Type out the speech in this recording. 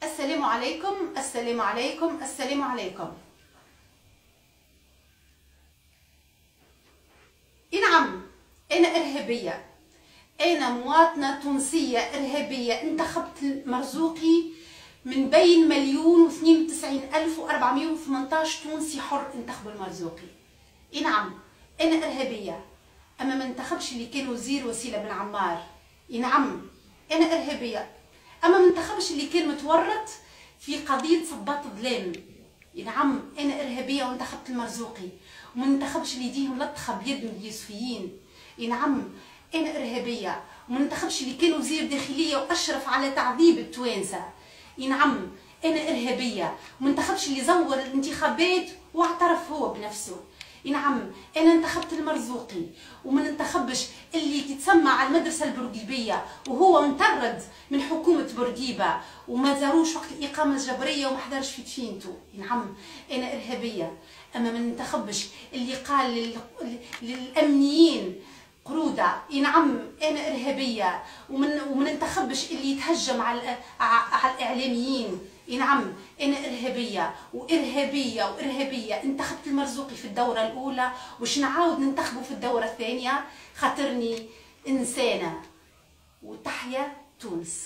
السلام عليكم السلام عليكم السلام عليكم. نعم، أنا إرهابية، أنا مواطنة تونسية إرهابية. انتخبت مرزوقي من بين 1,092,418 تونسي حر انتخبوا المرزوقي. نعم، أنا إرهابية، أما ما انتخبش اللي كان وزير وسيلة بن عمار. نعم، أنا إرهابية، أما ما انتخبش اللي كان متورط في قضية صباط ظلام. نعم، أنا إرهابية وانتخبت المرزوقي، وما انتخبش اللي يديهم لطخة بيد من اليوسفيين. نعم، أنا إرهابية، وما انتخبش اللي كان وزير داخلية وأشرف على تعذيب التوانسة. نعم، أنا إرهابية، وما انتخبش اللي زور الانتخابات واعترف هو بنفسه. نعم، أنا انتخبت المرزوقي، وما ننتخبش اللي تتسمى على المدرسة البورقيبية وهو مطرد من حكومة بورقيبة وما زاروش وقت الإقامة الجبرية وما حضرش في دفينته. نعم، أنا إرهابية، أما ما ننتخبش اللي قال للأمنيين قرودة. نعم، أنا إرهابية، وما ننتخبش اللي يتهجم على الإعلاميين. نعم، أنا إرهابية وإرهابية. انتخبت المرزوقي في الدورة الأولى، وش نعاود ننتخبه في الدورة الثانية خاطرني إنسانة. وتحيا تونس.